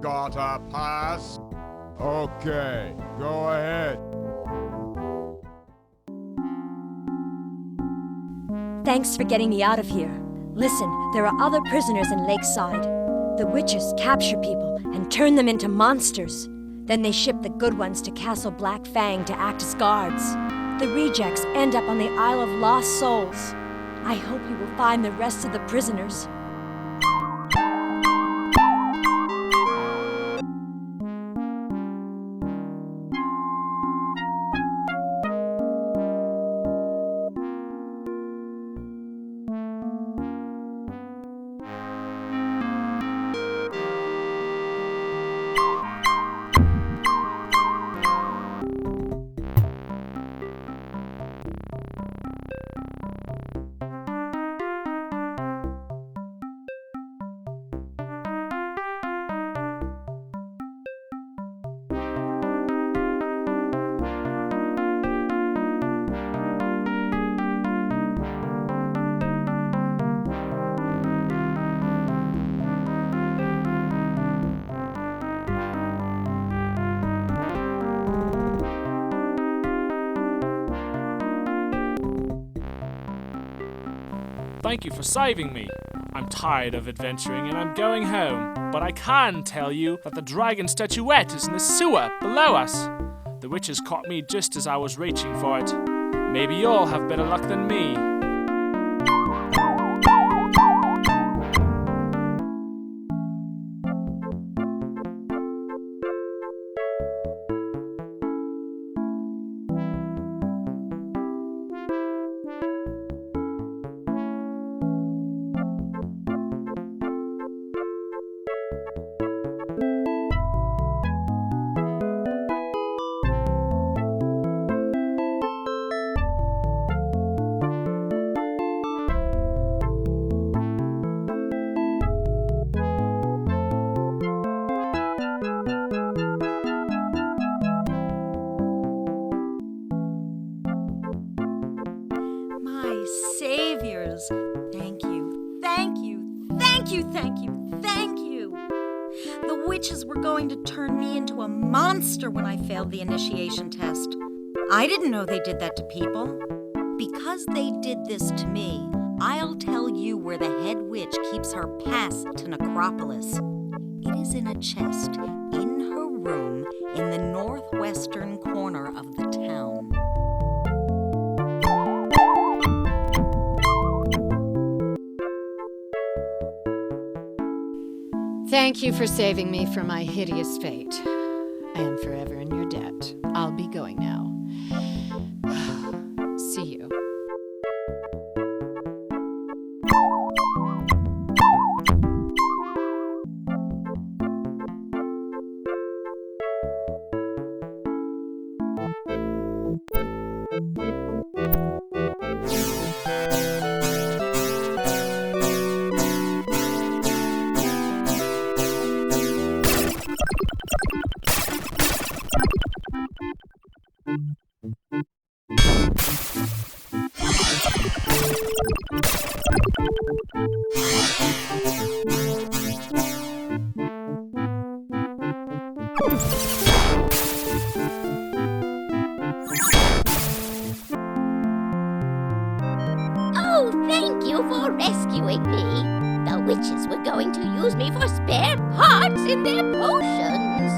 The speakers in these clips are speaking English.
got a pass? Okay, go ahead. Thanks for getting me out of here. Listen, there are other prisoners in Lakeside. The witches capture people and turn them into monsters. Then they ship the good ones to Castle Black Fang to act as guards. The rejects end up on the Isle of Lost Souls. I hope you will find the rest of the prisoners. Thank you for saving me. I'm tired of adventuring and I'm going home, but I can tell you that the dragon statuette is in the sewer below us. The witches caught me just as I was reaching for it. Maybe you'll have better luck than me. Saviors, thank you, thank you, thank you, thank you, thank you. The witches were going to turn me into a monster when I failed the initiation test. I didn't know they did that to people. Because they did this to me, I'll tell you where the head witch keeps her pass to Necropolis. It is in a chest in her room in the northwestern corner of the town. Thank you for saving me from my hideous fate. I am forever in your debt. I'll be going now. See you. Oh, thank you for rescuing me. The witches were going to use me for spare parts in their potions.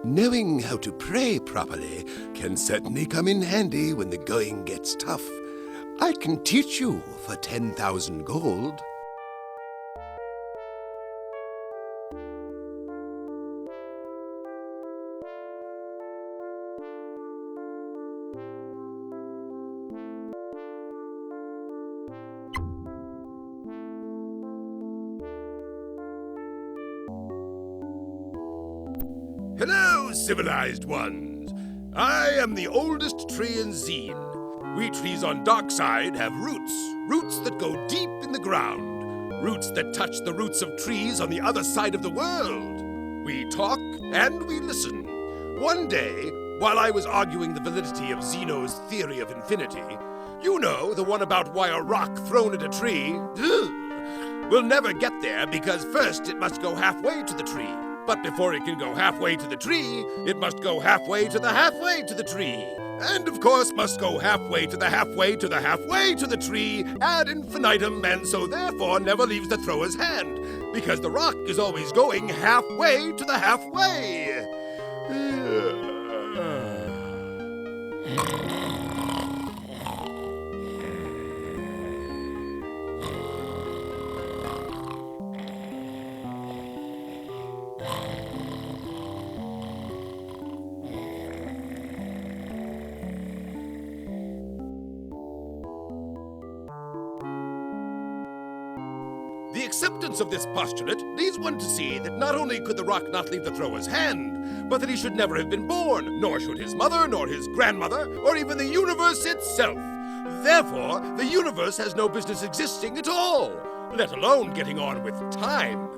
Knowing how to pray properly can certainly come in handy when the going gets tough. I can teach you for 10,000 gold. Hello, civilized ones. I am the oldest tree in Xeen. We trees on Darkside have roots, roots that go deep in the ground, roots that touch the roots of trees on the other side of the world. We talk and we listen. One day, while I was arguing the validity of Zeno's theory of infinity, you know, the one about why a rock thrown at a tree will never get there because first it must go halfway to the tree. But before it can go halfway to the tree, it must go halfway to the halfway to the tree. And of course must go halfway to the halfway to the halfway to the tree ad infinitum, and so therefore never leaves the thrower's hand, because the rock is always going halfway to the halfway. The acceptance of this postulate leads one to see that not only could the rock not leave the thrower's hand, but that he should never have been born, nor should his mother, nor his grandmother, or even the universe itself. Therefore, the universe has no business existing at all, let alone getting on with time.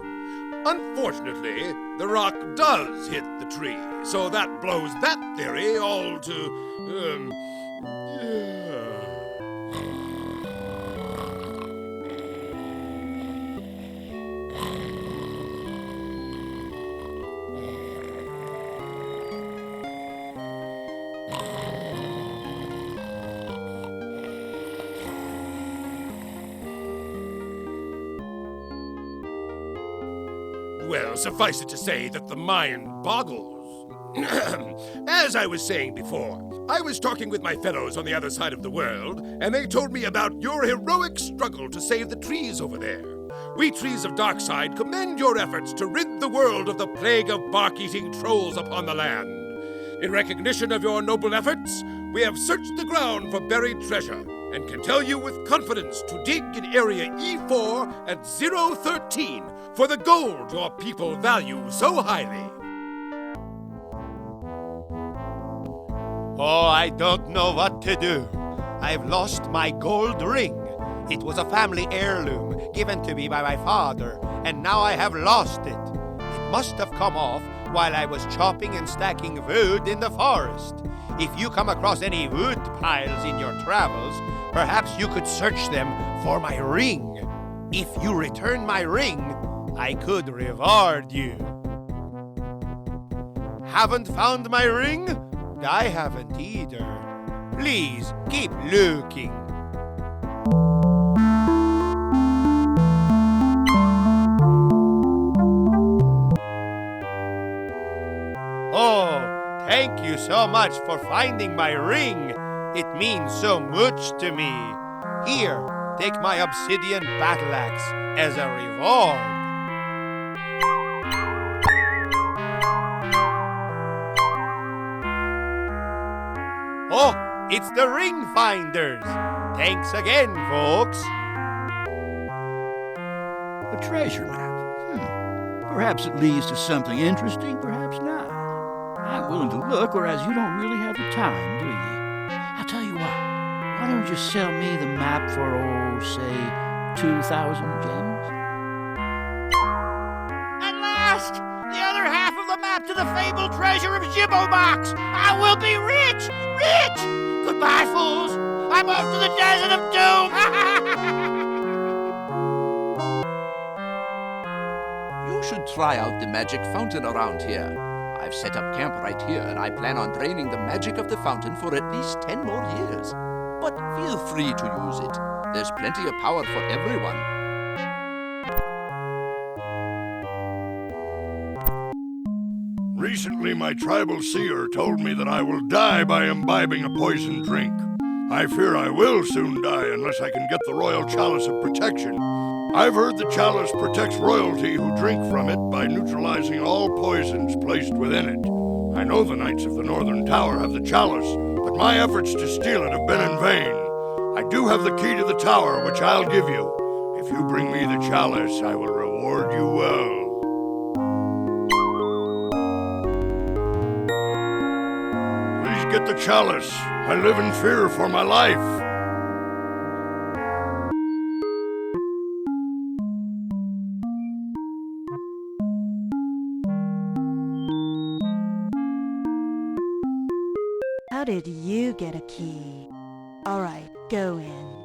Unfortunately, the rock does hit the tree, so that blows that theory all to, well, suffice it to say that the mind boggles. As I was saying before, I was talking with my fellows on the other side of the world, and they told me about your heroic struggle to save the trees over there. We trees of Darkside commend your efforts to rid the world of the plague of bark-eating trolls upon the land. In recognition of your noble efforts, we have searched the ground for buried treasure, and can tell you with confidence to dig in Area E4 at 013 for the gold your people value so highly. Oh, I don't know what to do. I've lost my gold ring. It was a family heirloom given to me by my father, and now I have lost it. It must have come off while I was chopping and stacking wood in the forest. If you come across any wood piles in your travels, perhaps you could search them for my ring. If you return my ring, I could reward you. Haven't found my ring? I haven't either. Please keep looking. Oh, thank you so much for finding my ring. It means so much to me. Here, take my obsidian battle axe as a reward. Oh, it's the ring finders. Thanks again, folks. A treasure map. Perhaps it leads to something interesting, perhaps not. I'm willing to look, whereas you don't really have the time, do you? I'll tell you what. Why don't you sell me the map for, say, 2,000 gems? At last! The other half of the map to the fabled treasure of Jibbo Box! I will be rich! Rich! Goodbye, fools! I'm off to the desert of doom! You should try out the magic fountain around here. I've set up camp right here, and I plan on draining the magic of the fountain for at least 10 more years. But feel free to use it. There's plenty of power for everyone. Recently, my tribal seer told me that I will die by imbibing a poison drink. I fear I will soon die unless I can get the royal chalice of protection. I've heard the chalice protects royalty who drink from it by neutralizing all poisons placed within it. I know the Knights of the Northern Tower have the chalice, but my efforts to steal it have been in vain. I do have the key to the tower, which I'll give you. If you bring me the chalice, I will reward you well. Please get the chalice. I live in fear for my life. How did you get a key? All right, go in.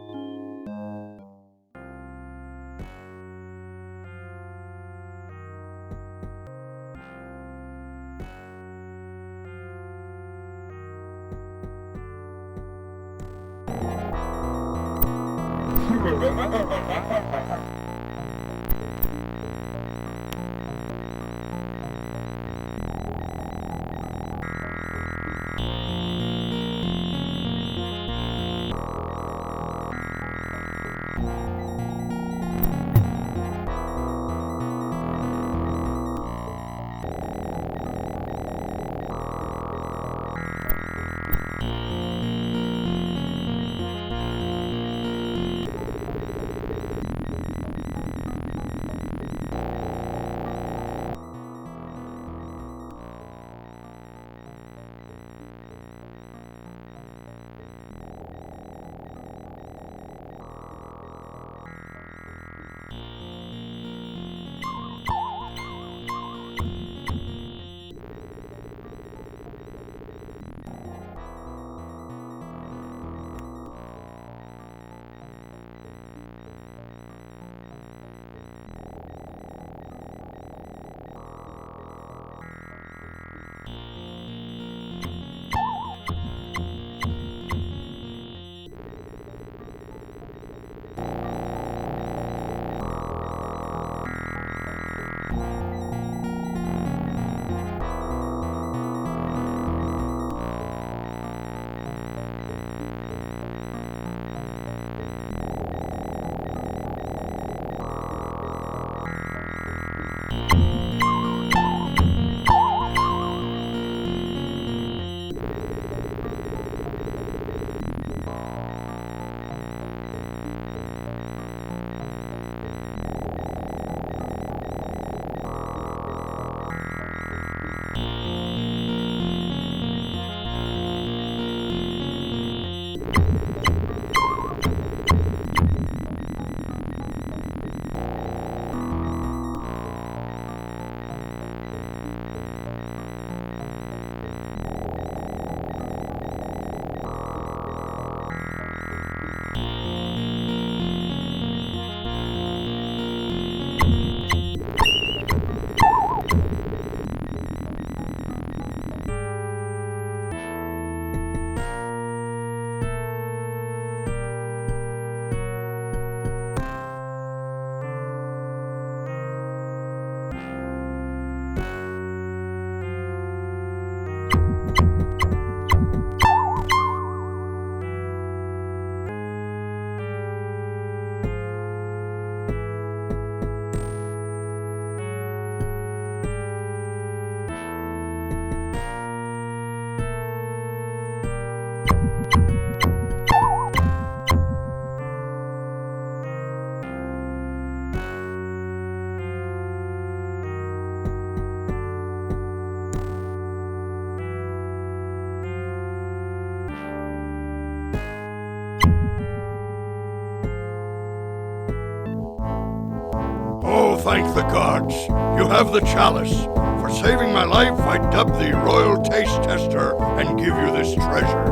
Oh, thank the gods. You have the chalice. For saving my life, I dub thee Royal Taste Tester and give you this treasure.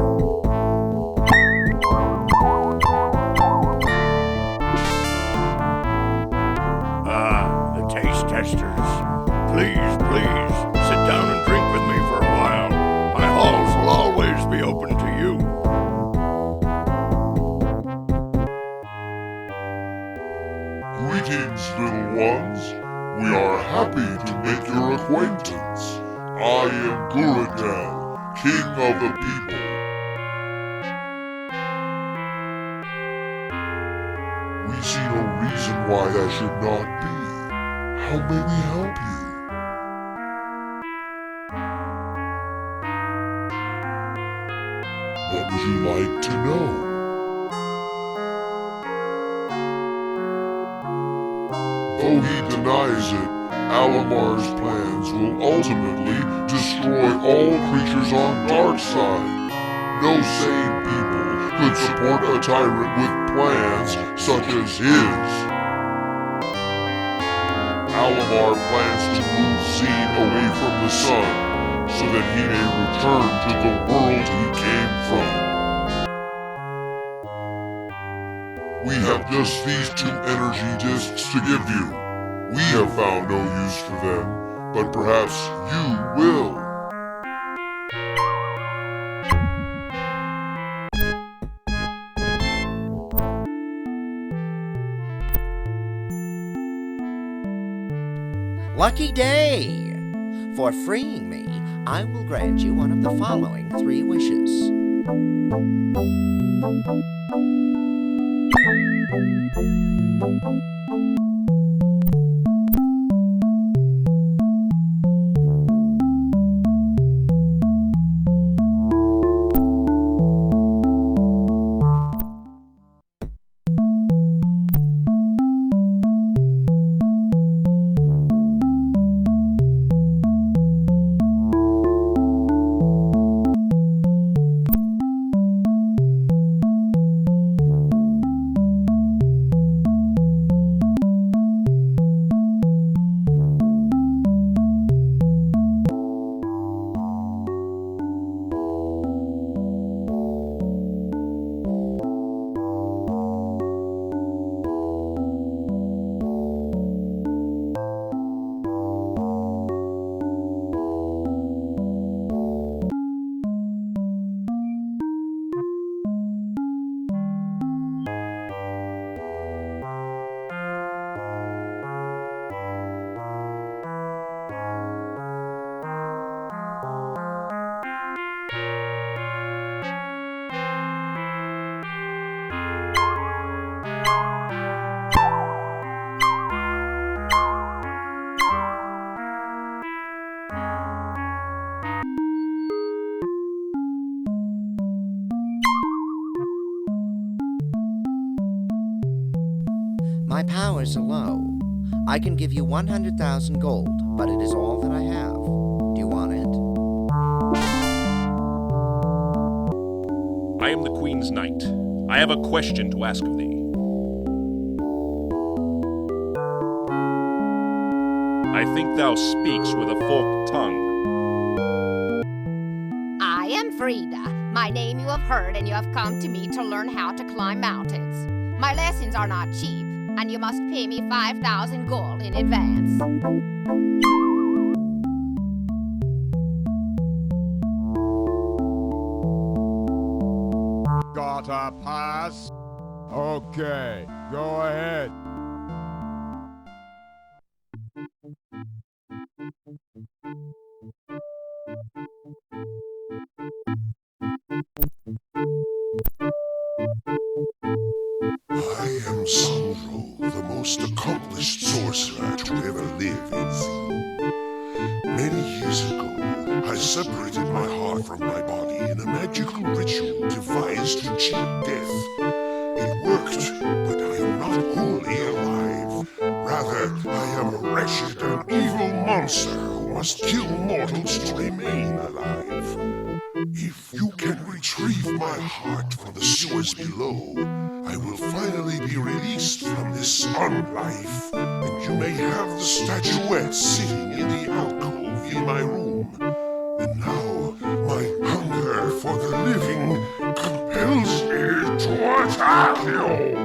Ah, the Taste Testers. Please, please, sit down and drink with me for a while. My halls will always be open to you. Greetings, little ones. We are happy to make your acquaintance. I am Guradel, King of the People. We see no reason why that should not be. How may we help you? What would you like to know? Though he denies it, Alamar's plans will ultimately destroy all creatures on Darkside. no sane people could support a tyrant with plans such as his. Alamar plans to move Xeen away from the sun so that he may return to the world he came from. We have just these 2 energy discs to give you. We have found no use for them, but perhaps you will. Lucky day! For freeing me, I will grant you one of the following 3 wishes. My powers are low. I can give you 100,000 gold, but it is all that I have. Do you want it? I am the Queen's Knight. I have a question to ask of thee. I think thou speaks with a forked tongue. I am Frida. My name you have heard, and you have come to me to learn how to climb mountains. My lessons are not cheap, and you must pay me 5,000 gold in advance. Got a pass? Okay, go ahead. I am Sandro, the most accomplished sorcerer to ever live in Xeen. Many years ago, I separated my heart from my body in a magical ritual devised to cheat death. It worked, but I am not wholly alive. Rather, I am a wretched and evil monster who must kill mortals to remain alive. If you can retrieve my heart from the sewers below, I will finally be released from this unlife, and you may have the statuette sitting in the alcove in my room. And now, my hunger for the living compels me to attack you!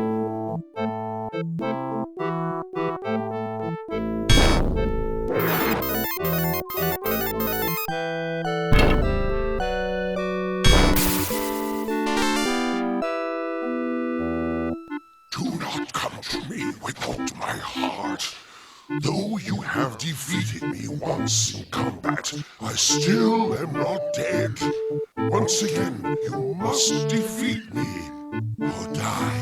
Do not come to me without my heart. Though you have defeated me once in combat, I still am not dead. Once again, you must defeat me or die.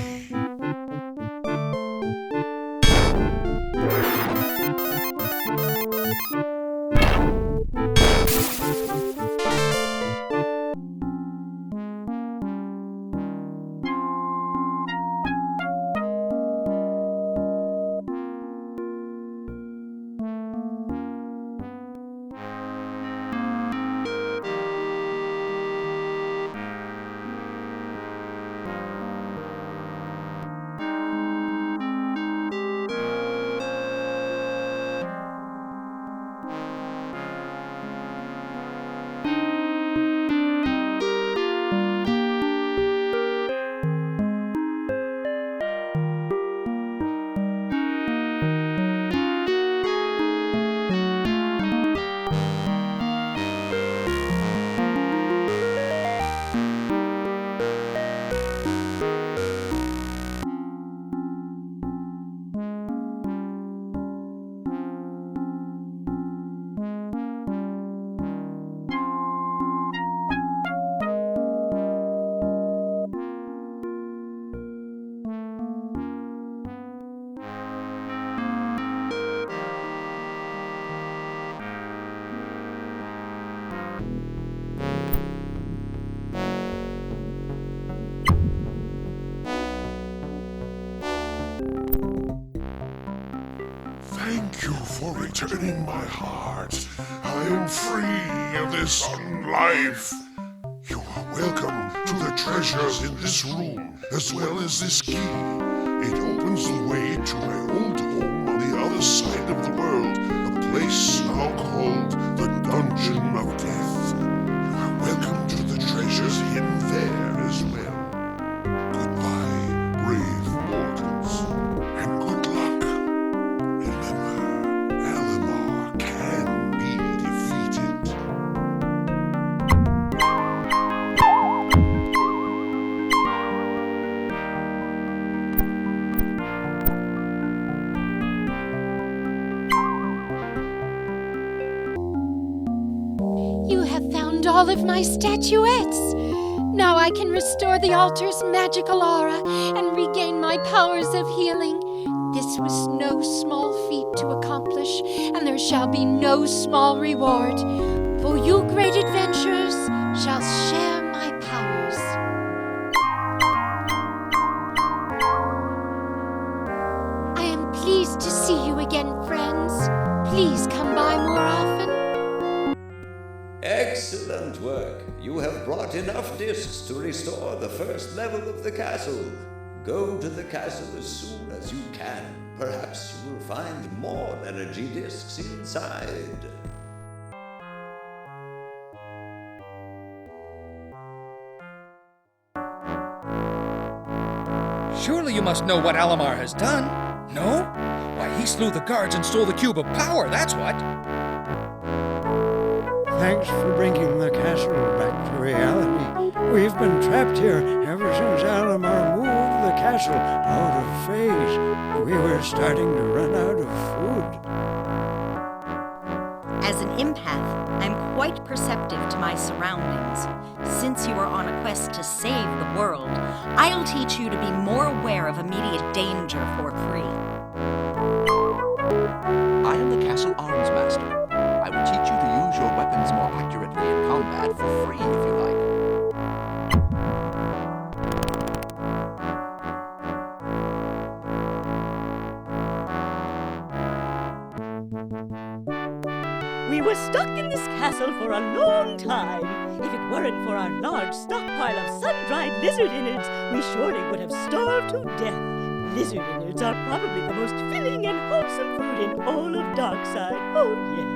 you for returning my heart. I am free of this unlife. You are welcome to the treasures in this room, as well as this key. It opens the way to my old home on the other side of the world, a place now called the Dungeon of Death. You are welcome to the treasures hidden there as well. Goodbye, brave mortals, and good luck. Remember, Alamar can be defeated. You have found all of my statuettes. Now I can restore the altar's magical aura and regain my powers of healing. This was no small feat to accomplish, and there shall be no small reward. For you great adventurers shall share my powers. I am pleased to see you again, friends. Please come by more often. Excellent work. You have brought enough discs to restore the first level of the castle. Go to the castle as soon as you can. Perhaps you will find more energy discs inside. Surely you must know what Alamar has done. No? Why, he slew the guards and stole the cube of power, that's what. Thanks for bringing the castle back to reality. We've been trapped here ever since Alamar moved the castle out of phase. We were starting to run out of food. As an empath, I'm quite perceptive to my surroundings. Since you are on a quest to save the world, I'll teach you to be more aware of immediate danger for free. I am the castle arms master. I will teach you to use your weapons more accurately in combat for free if you like. We were stuck in this castle for a long time. If it weren't for our large stockpile of sun-dried lizard innards, we surely would have starved to death. Lizard innards are probably the most filling and wholesome food in all of Darkside. Oh, yes.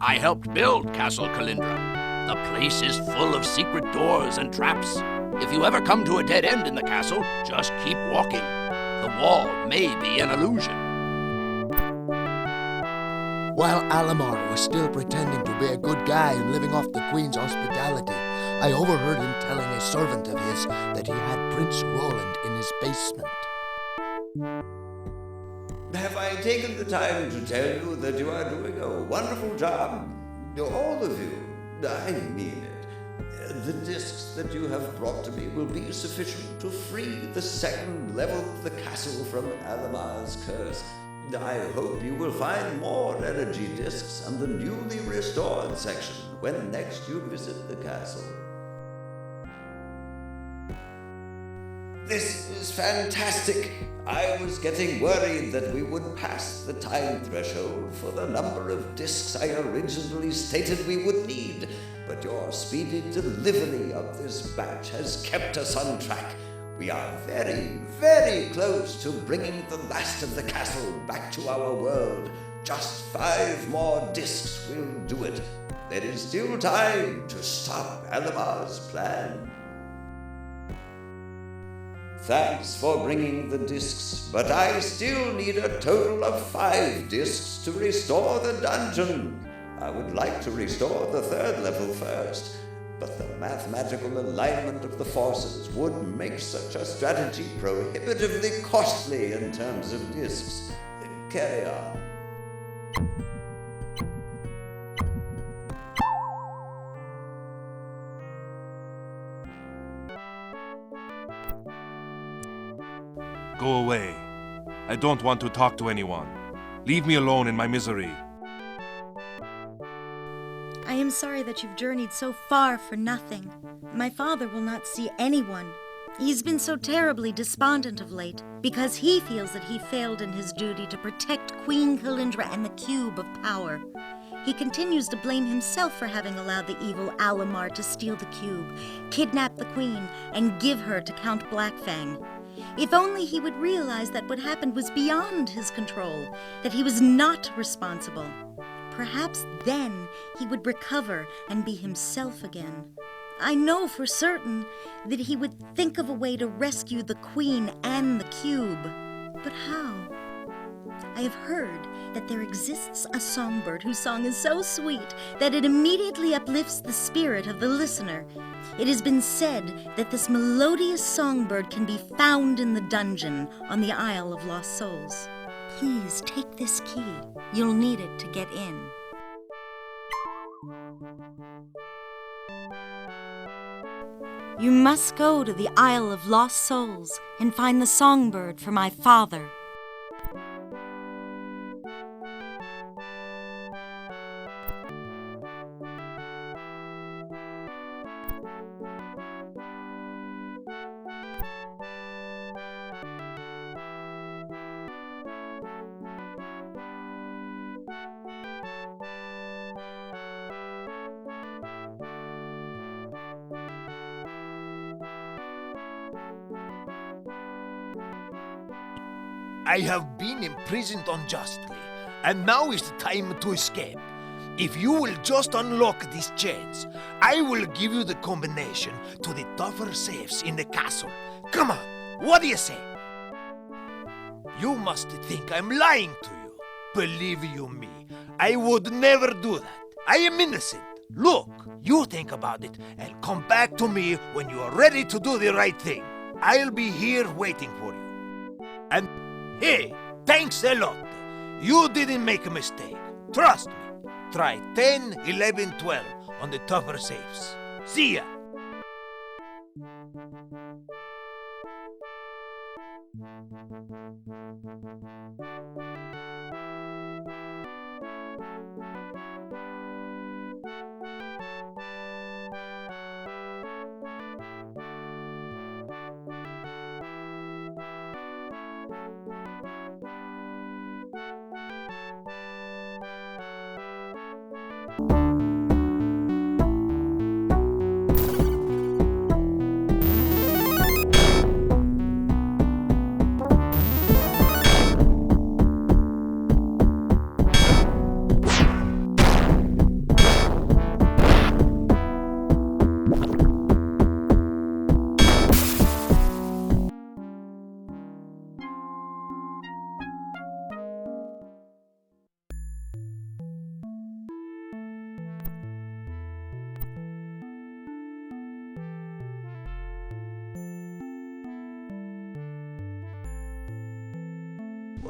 I helped build Castle Kalindra. The place is full of secret doors and traps. If you ever come to a dead end in the castle, just keep walking. The wall may be an illusion. While Alamar was still pretending to be a good guy and living off the Queen's hospitality, I overheard him telling a servant of his that he had Prince Roland in his basement. Have I taken the time to tell you that you are doing a wonderful job? All of you. I mean it. The discs that you have brought to me will be sufficient to free the second level of the castle from Alamar's curse. I hope you will find more energy discs on the newly restored section when next you visit the castle. This is fantastic. I was getting worried that we would pass the time threshold for the number of discs I originally stated we would need, but your speedy delivery of this batch has kept us on track. We are very, very close to bringing the last of the castle back to our world. Just 5 more discs will do it. There is still time to stop Alamar's plan. Thanks for bringing the discs, but I still need a total of 5 discs to restore the dungeon. I would like to restore the 3rd level first, but the mathematical alignment of the forces would make such a strategy prohibitively costly in terms of discs. Carry on. Go away. I don't want to talk to anyone. Leave me alone in my misery. I am sorry that you've journeyed so far for nothing. My father will not see anyone. He's been so terribly despondent of late because he feels that he failed in his duty to protect Queen Kalindra and the Cube of Power. He continues to blame himself for having allowed the evil Alamar to steal the cube, kidnap the queen, and give her to Count Blackfang. If only he would realize that what happened was beyond his control, that he was not responsible. Perhaps then he would recover and be himself again. I know for certain that he would think of a way to rescue the queen and the cube. But how? I have heard that there exists a songbird whose song is so sweet that it immediately uplifts the spirit of the listener. It has been said that this melodious songbird can be found in the dungeon on the Isle of Lost Souls. Please take this key. You'll need it to get in. You must go to the Isle of Lost Souls and find the songbird for my father. I have been imprisoned unjustly, and now is the time to escape. If you will just unlock these chains, I will give you the combination to the tougher safes in the castle. Come on, what do you say? You must think I'm lying to you. Believe you me, I would never do that. I am innocent. Look, you think about it and come back to me when you are ready to do the right thing. I'll be here waiting for you. And hey, thanks a lot. You didn't make a mistake. Trust me. Try 10, 11, 12 on the tougher safes. See ya.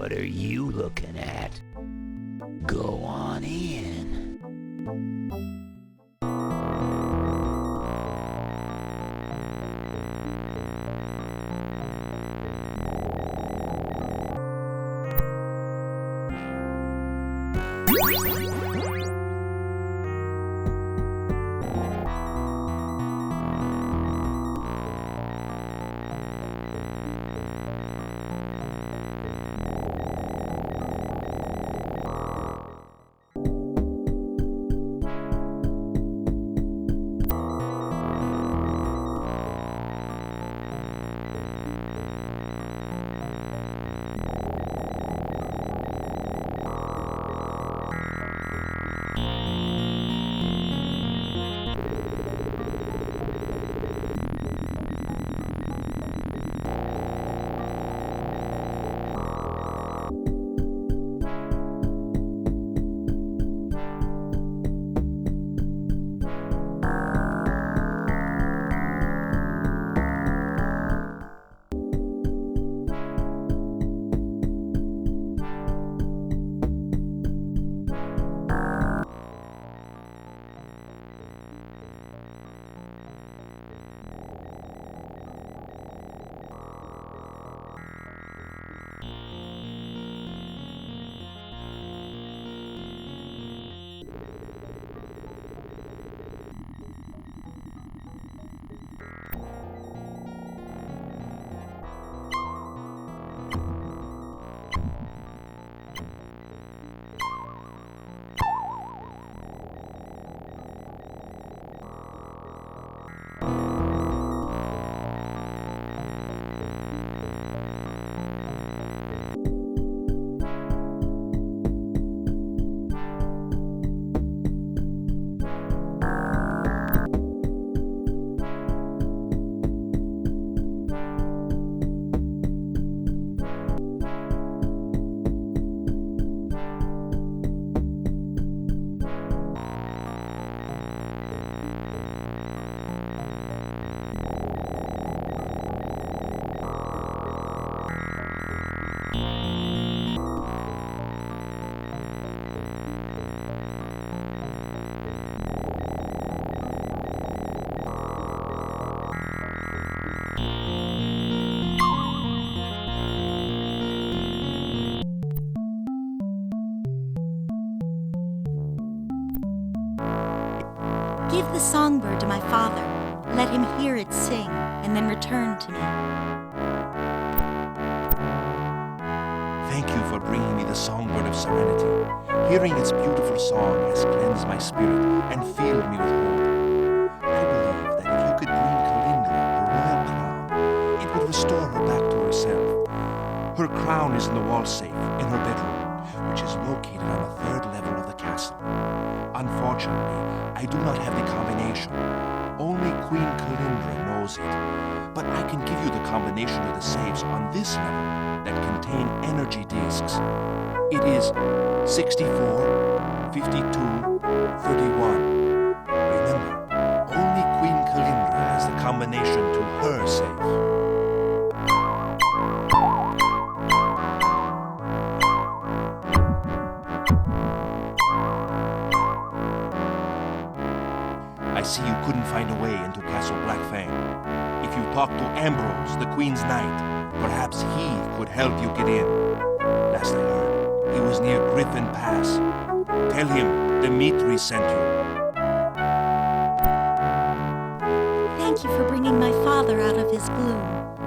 What are you looking at? Go on in. Give the songbird to my father. Let him hear it sing, and then return to me. Thank you for bringing me the songbird of serenity. Hearing its beautiful song has cleansed my spirit and filled me with hope. I believe that if you could bring Kalindra her royal crown, it would restore her back to herself. Her crown is in the wall safe in her bedroom, which is located on the 3rd level of the castle. Unfortunately, I do not have the combination. Only Queen Kalindra knows it. But I can give you the combination of the safes on this level that contain energy discs. It is 64, 52, 31. Remember, only Queen Kalindra has the combination to her safe. I see you couldn't find a way into Castle Blackfang. If you talk to Ambrose, the Queen's Knight, perhaps he could help you get in. Last I heard, he was near Griffin Pass. Tell him Dimitri sent you. Thank you for bringing my father out of his gloom.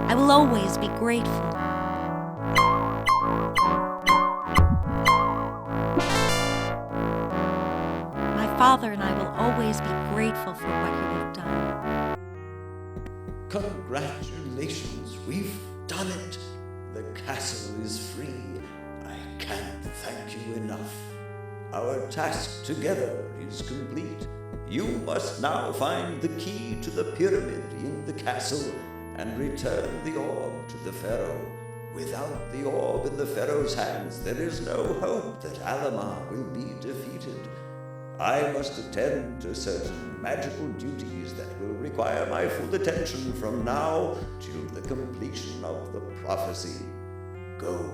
I will always be grateful. My father and I will always be grateful for what you have done. Congratulations, we've done it. The castle is free. I can't thank you enough. Our task together is complete. You must now find the key to the pyramid in the castle and return the orb to the Pharaoh. Without the orb in the Pharaoh's hands, there is no hope that Alamar will be defeated. I must attend to certain magical duties that will require my full attention from now till the completion of the prophecy. Go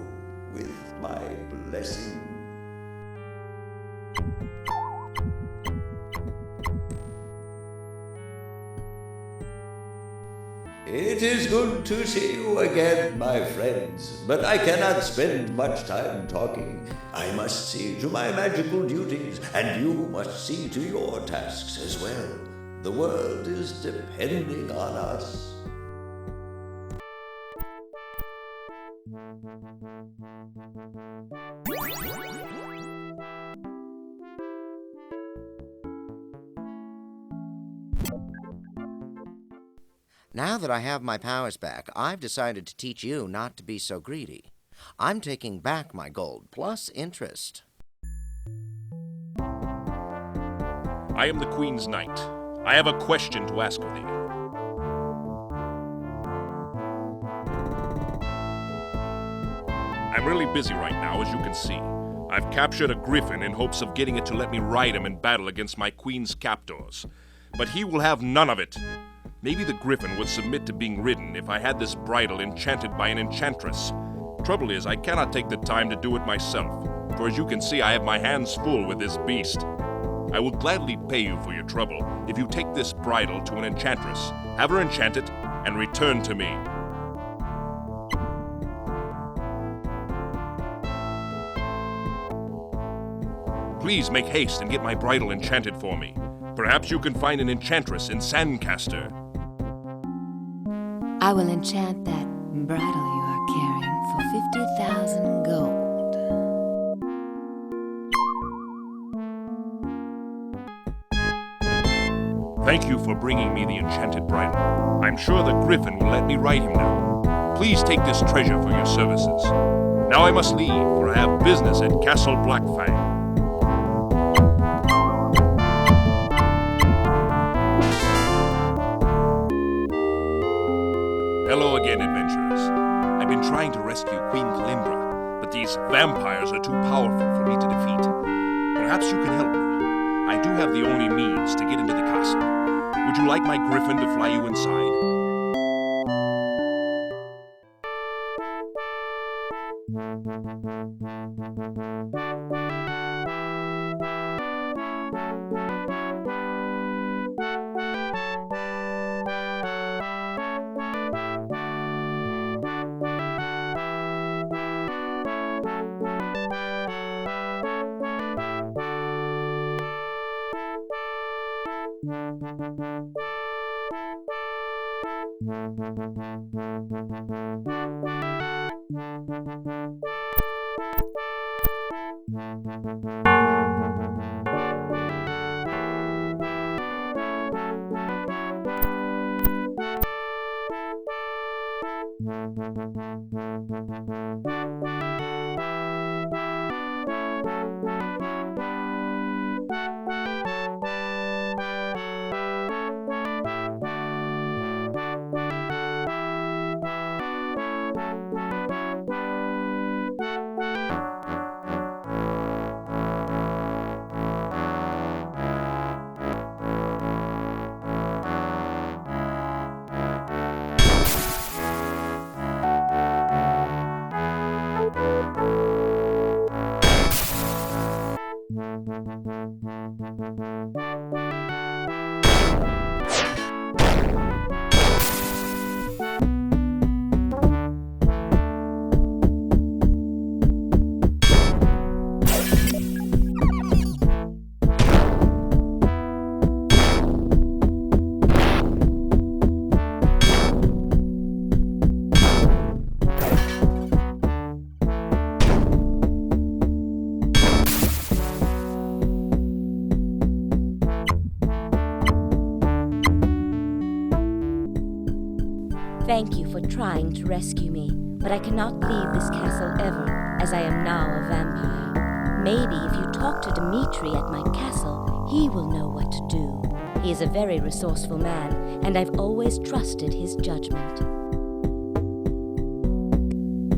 with my blessing. It is good to see you again, my friends, but I cannot spend much time talking. I must see to my magical duties, and you must see to your tasks as well. The world is depending on us. Now that I have my powers back, I've decided to teach you not to be so greedy. I'm taking back my gold, plus interest. I am the Queen's Knight. I have a question to ask of thee. I'm really busy right now, as you can see. I've captured a griffin in hopes of getting it to let me ride him in battle against my queen's captors. But he will have none of it. Maybe the griffin would submit to being ridden if I had this bridle enchanted by an enchantress. Trouble is, I cannot take the time to do it myself, for as you can see, I have my hands full with this beast. I will gladly pay you for your trouble if you take this bridle to an enchantress, have her enchant it, and return to me. Please make haste and get my bridle enchanted for me. Perhaps you can find an enchantress in Sandcaster. I will enchant that bridle you are carrying for 50,000 gold. Thank you for bringing me the enchanted bridle. I'm sure the griffin will let me ride him now. Please take this treasure for your services. Now I must leave, for I have business at Castle Blackfang. Hello again, adventurers. I've been trying to rescue Queen Kalindra, but these vampires are too powerful for me to defeat. Perhaps you can help me. I do have the only means to get into the castle. Would you like my griffin to fly you inside? Thank you for trying to rescue me, but I cannot leave this castle ever, as I am now a vampire. Maybe if you talk to Dimitri at my castle, he will know what to do. He is a very resourceful man, and I've always trusted his judgment.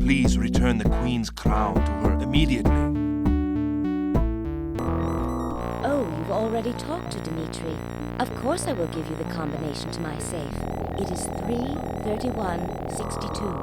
Please return the Queen's crown to her immediately. Oh, you've already talked to Dimitri. Of course I will give you the combination to my safe. It is 33162.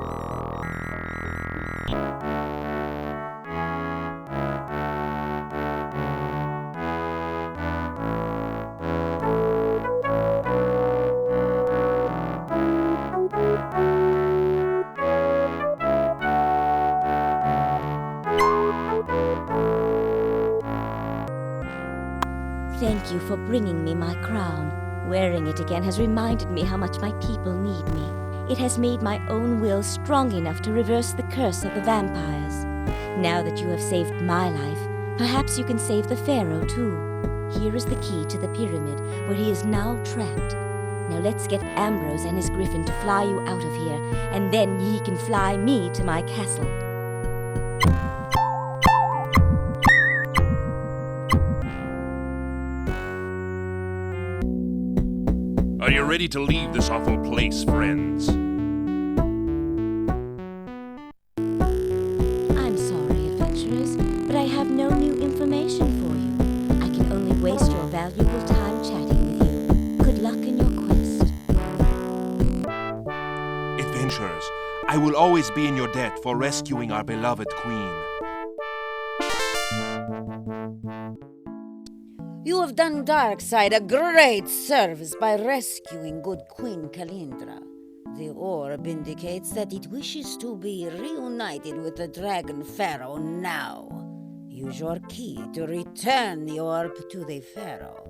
Thank you for bringing me my crown. Wearing it again has reminded me how much my people need me. It has made my own will strong enough to reverse the curse of the vampires. Now that you have saved my life, perhaps you can save the Pharaoh too. Here is the key to the pyramid, where he is now trapped. Now let's get Ambrose and his griffin to fly you out of here, and then he can fly me to my castle. Are you ready to leave this awful place, friends? I'm sorry, adventurers, but I have no new information for you. I can only waste your valuable time chatting with you. Good luck in your quest. Adventurers, I will always be in your debt for rescuing our beloved Queen. You have done Darkside a great service by rescuing good Queen Kalindra. The orb indicates that it wishes to be reunited with the Dragon Pharaoh now. Use your key to return the orb to the Pharaoh.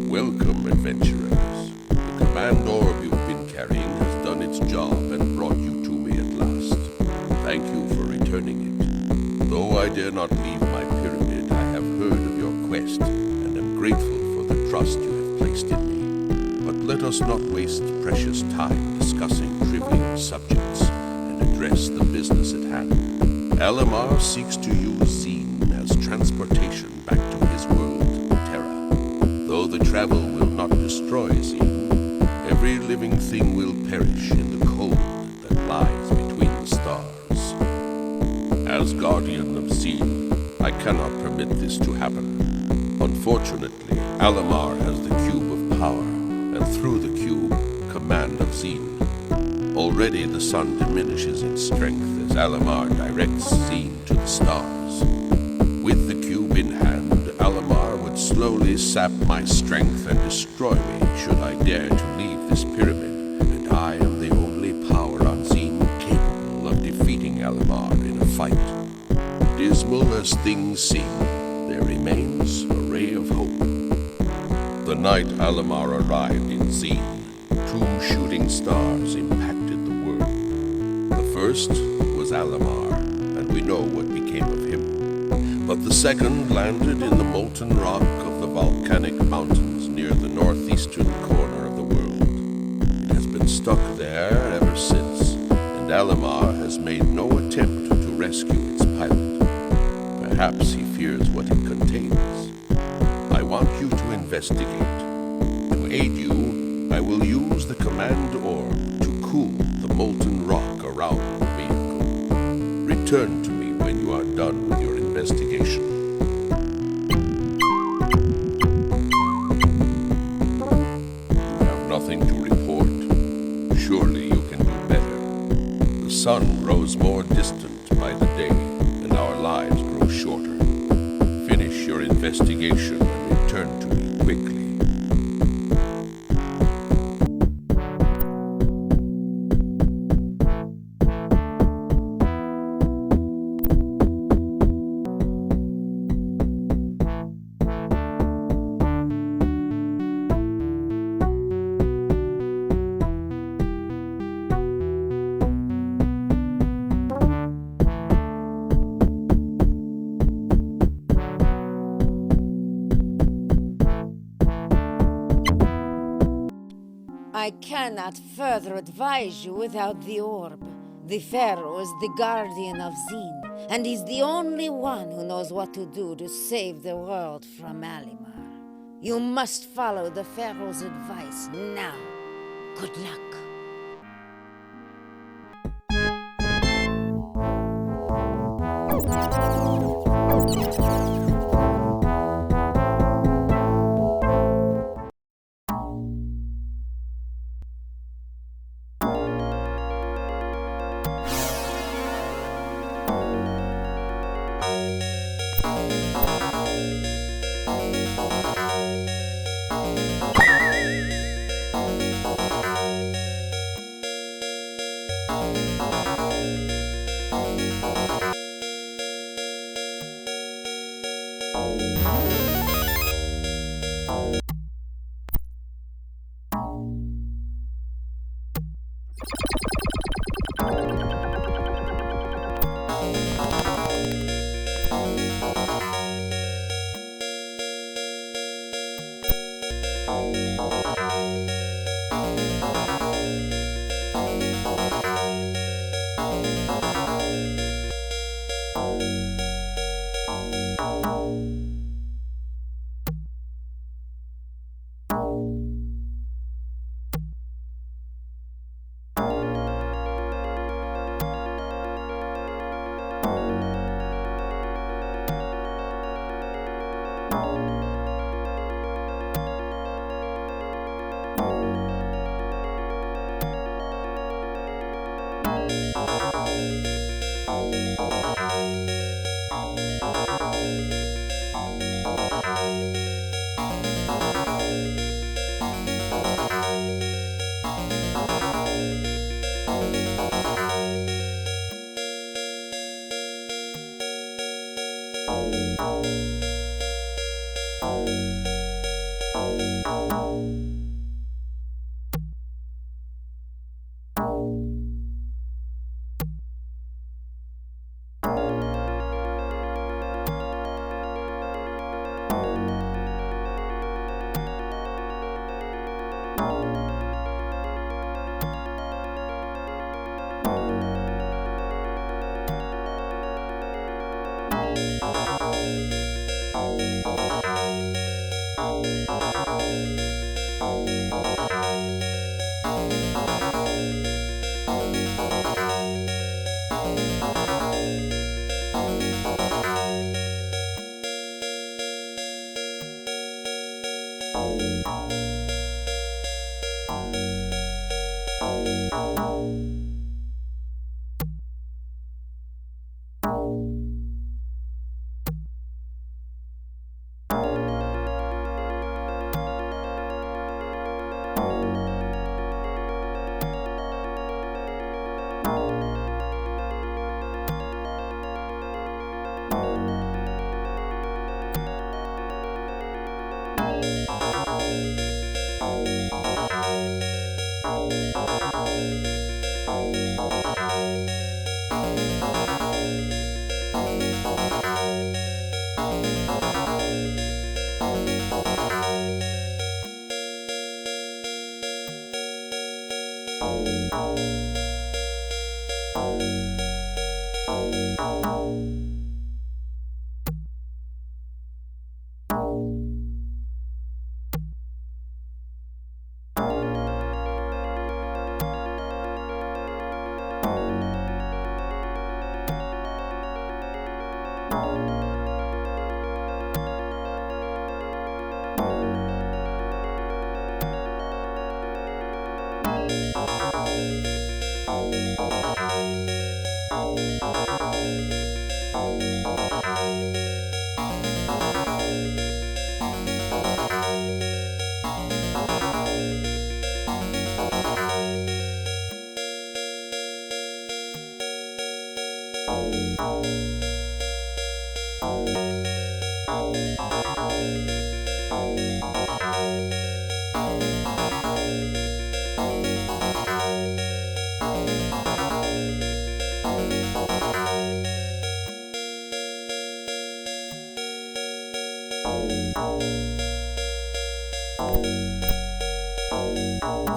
Welcome, adventurers. The command orb you've been carrying has done its job and brought you to me at last. Thank you for returning it. Though I dare not leave my pyramid, I have heard of your quest and am grateful for the trust you have placed in me. But let us not waste precious time discussing trivial subjects and address the business at hand. Alamar seeks to use Xeen as transportation back to his world, Though the travel will not destroy Xeen, every living thing will perish in the cold that lies between the stars. As guardian of Xeen, I cannot permit this to happen. Unfortunately, Alamar has the cube of power, and through the cube, command of Xeen. Already the sun diminishes in strength as Alamar directs Xeen to the stars. With the cube in hand, Alamar would slowly sap my strength and destroy me should I dare to leave this pyramid, and I am the only power on Xeen capable of defeating Alamar in a fight. Dismal as things seem, there remains a ray of hope. The night Alamar arrived in Xeen, 2 shooting stars impacted the world. The first was Alamar, and we know what became of him. But the second landed in the molten rock of the volcanic mountains near the northeastern corner of the world. It has been stuck there ever since, and Alamar has made no attempt to rescue its pilot. Perhaps he fears what it contains. I want you to investigate. To aid you, I will use the command orb to cool the molten rock around the vehicle. Return to me when you are done with your investigation. You have nothing to report. Surely you can do better. The sun grows more distant by the day, and our lives grow shorter. Finish your investigation and return to me quickly. I cannot further advise you without the orb. The Pharaoh is the guardian of Xeen, and he's the only one who knows what to do to save the world from Alamar. You must follow the Pharaoh's advice now. Good luck.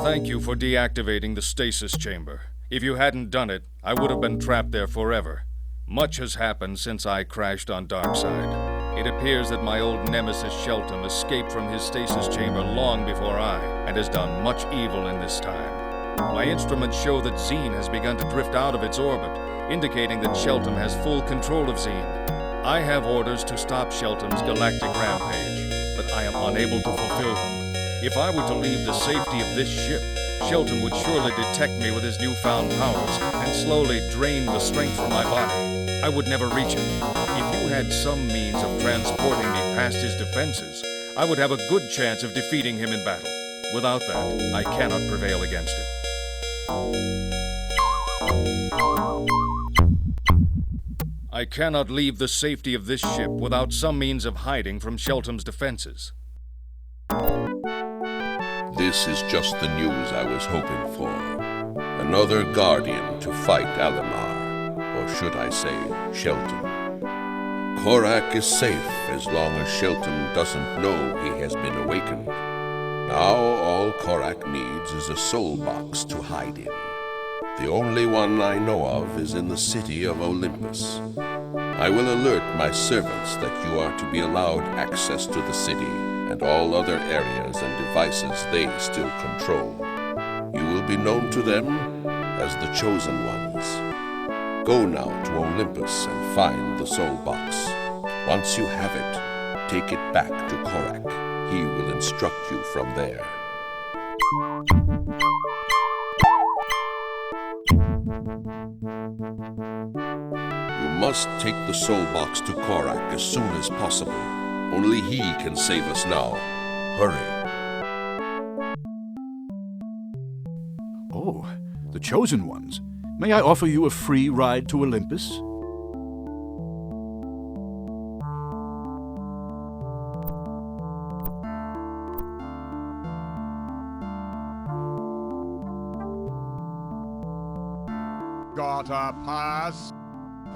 Thank you for deactivating the stasis chamber. If you hadn't done it, I would have been trapped there forever. Much has happened since I crashed on Darkside. It appears that my old nemesis Shelton escaped from his stasis chamber long before I, and has done much evil in this time. My instruments show that Xeen has begun to drift out of its orbit, indicating that Shelton has full control of Xeen. I have orders to stop Shelton's galactic rampage, but I am unable to fulfill them. If I were to leave the safety of this ship, Shelton would surely detect me with his newfound powers and slowly drain the strength from my body. I would never reach him. If you had some means of transporting me past his defenses, I would have a good chance of defeating him in battle. Without that, I cannot prevail against him. I cannot leave the safety of this ship without some means of hiding from Shelton's defenses. This is just the news I was hoping for. Another Guardian to fight Alamar, or should I say, Shelton. Korak is safe as long as Shelton doesn't know he has been awakened. Now all Korak needs is a soul box to hide in. The only one I know of is in the city of Olympus. I will alert my servants that you are to be allowed access to the city and all other areas and devices they still control. You will be known to them as the Chosen Ones. Go now to Olympus and find the soul box. Once you have it, Take it back to Korak. He will instruct you from there. You must take the soul box to Korak as soon as possible. Only he can save us now. Hurry. Oh, the chosen ones. May I offer you a free ride to Olympus? Got a pass?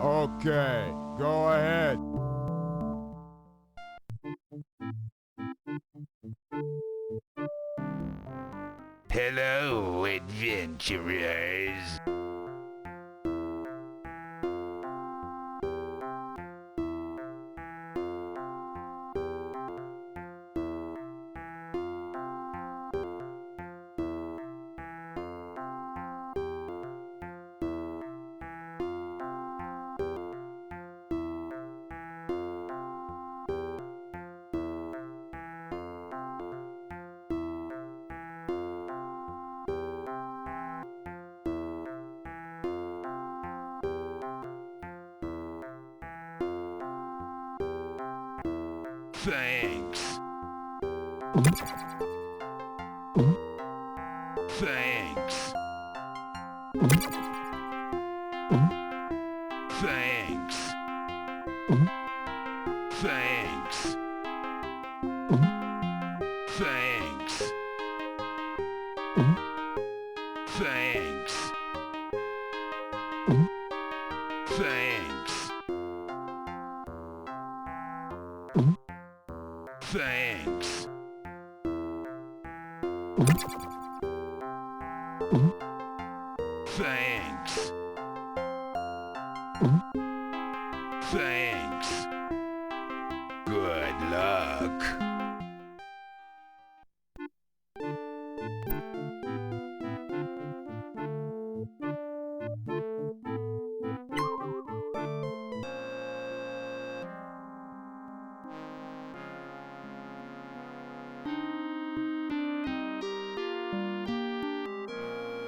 Okay, go ahead. Hello, adventurers. Thanks. Thanks. Thanks. Thanks. Thanks. Thanks. Thanks. Thanks. Thanks. Thanks. Good luck.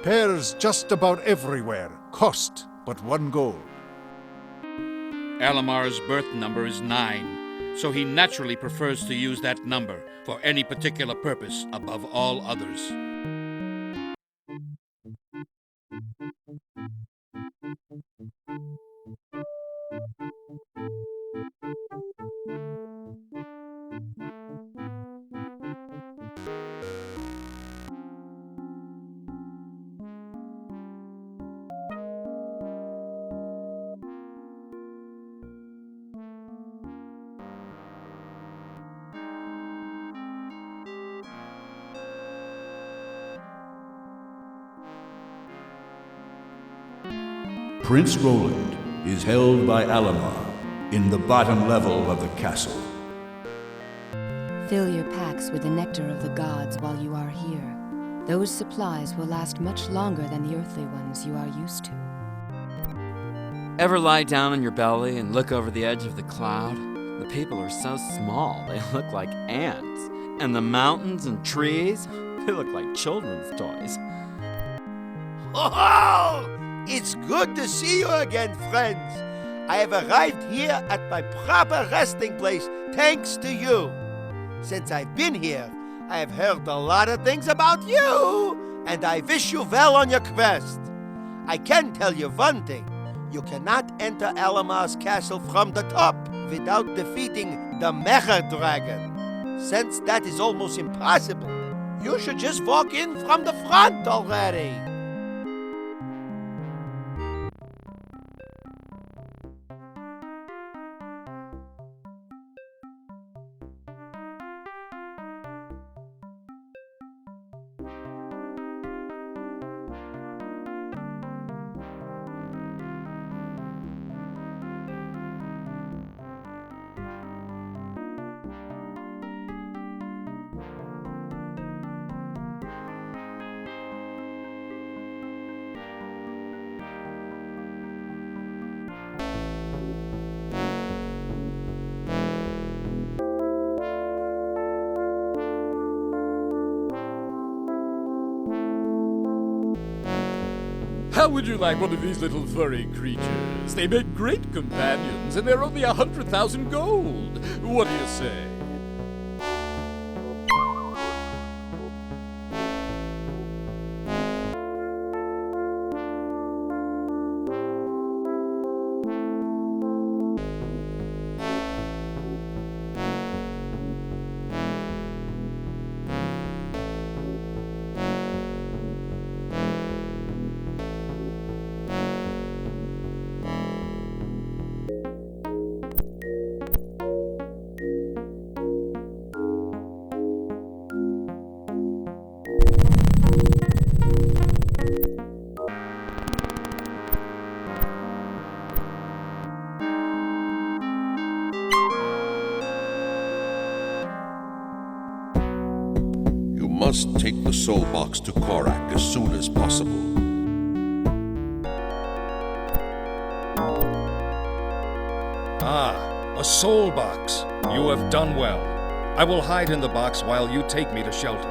Pears just about everywhere. Cost but one gold. Alamar's birth number is 9, so he naturally prefers to use that number for any particular purpose above all others. Prince Roland is held by Alamar in the bottom level of the castle. Fill your packs with the nectar of the gods while you are here. Those supplies will last much longer than the earthly ones you are used to. Ever lie down on your belly and look over the edge of the cloud? The people are so small, they look like ants. And the mountains and trees, they look like children's toys. Oh! It's good to see you again, friends. I have arrived here at my proper resting place thanks to you. Since I've been here, I have heard a lot of things about you, and I wish you well on your quest. I can tell you one thing. You cannot enter Alamar's castle from the top without defeating the Mecha Dragon. Since that is almost impossible, you should just walk in from the front already. How would you like one of these little furry creatures? They make great companions, and they're only 100,000 gold. What do you say? You must take the soul box to Korak as soon as possible. Ah, a soul box. You have done well. I will hide in the box while you take me to Shelton.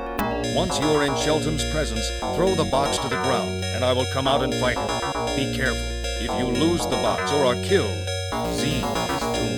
Once you are in Shelton's presence, throw the box to the ground, and I will come out and fight him. Be careful. If you lose the box or are killed, Xeen is doomed.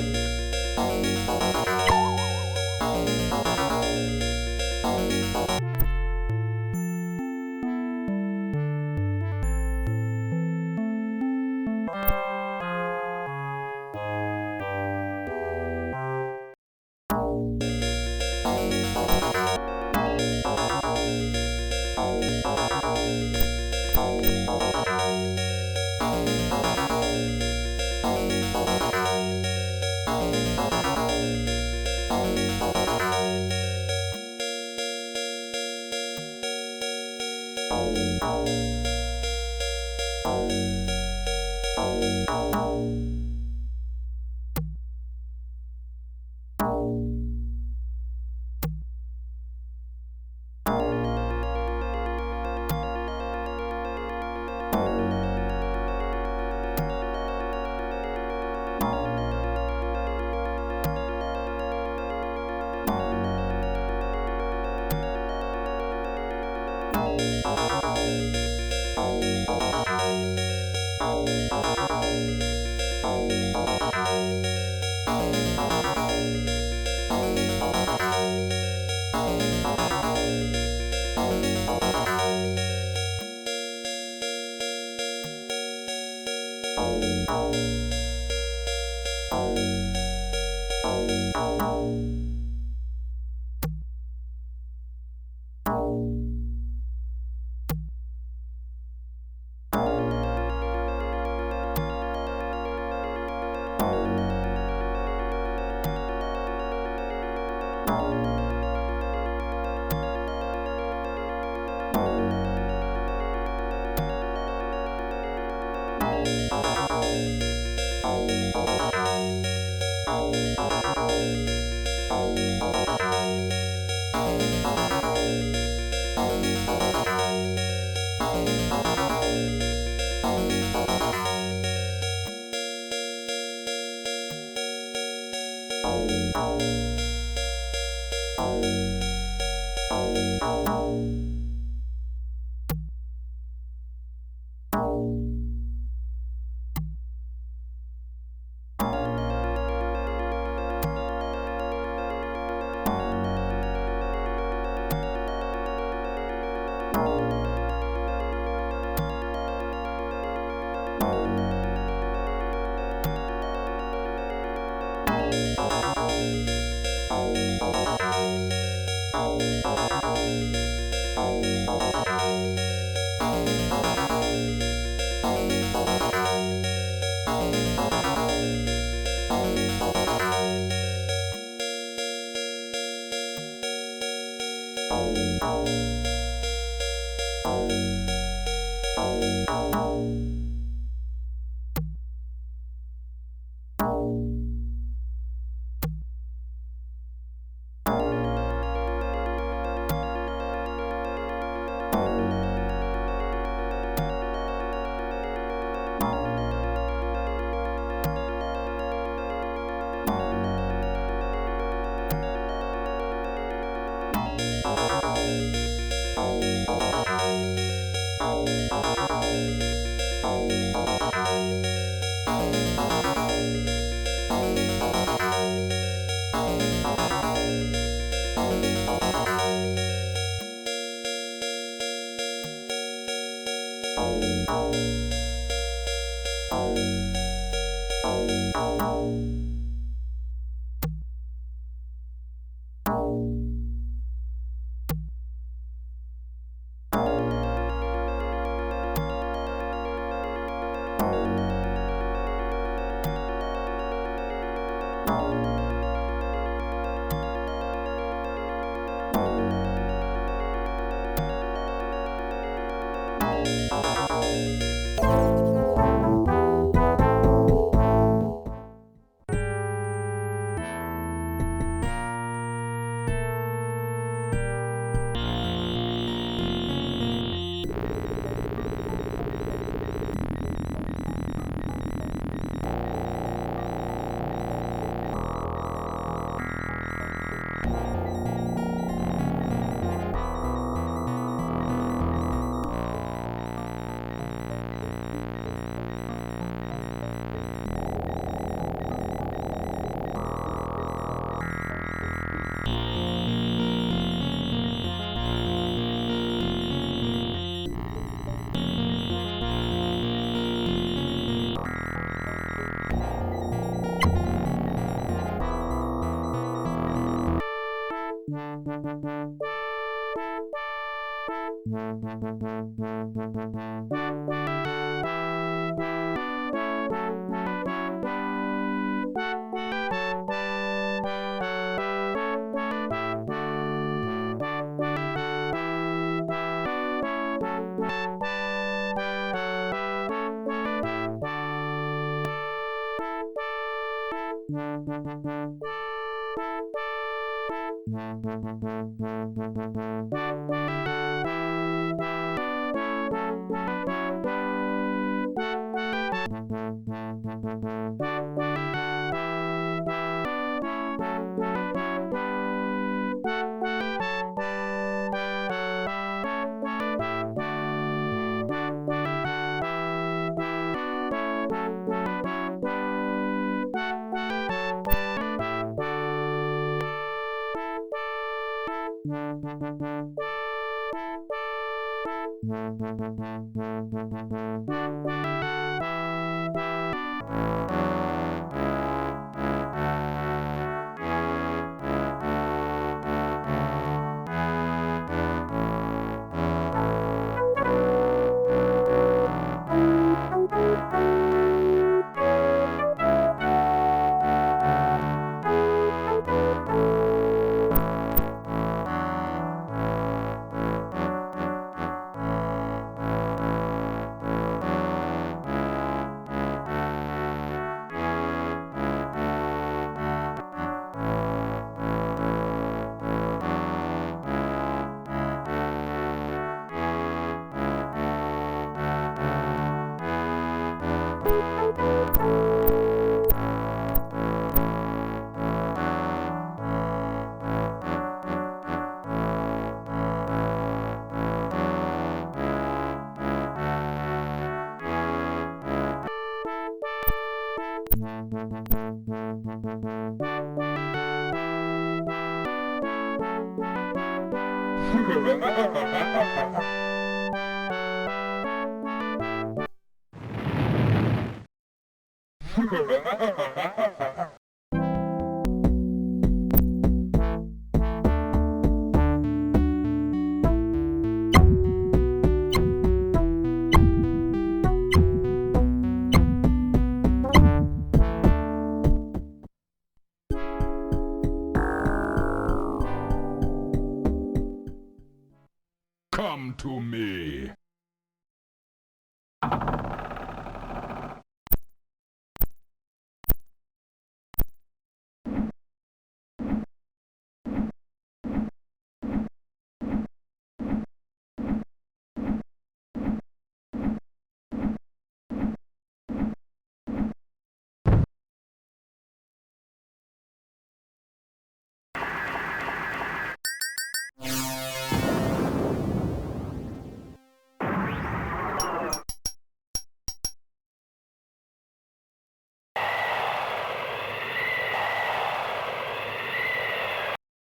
Come to me.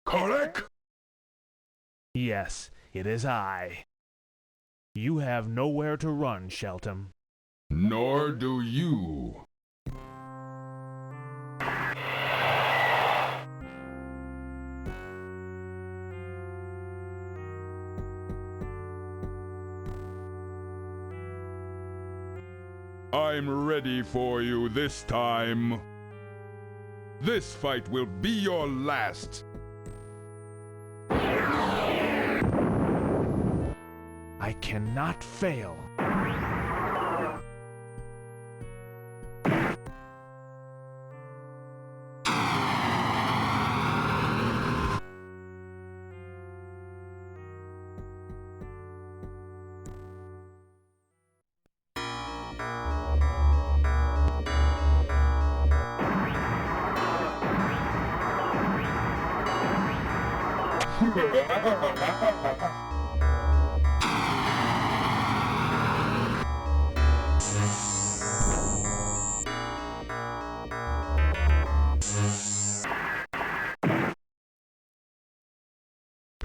Correct? Yes, it is I. You have nowhere to run, Shelton. Nor do you. I'm ready for you this time. This fight will be your last. I cannot fail.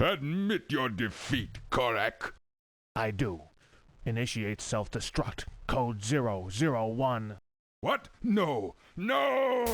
Admit your defeat, Korak. I do. Initiate self-destruct. Code 001. What? No! No!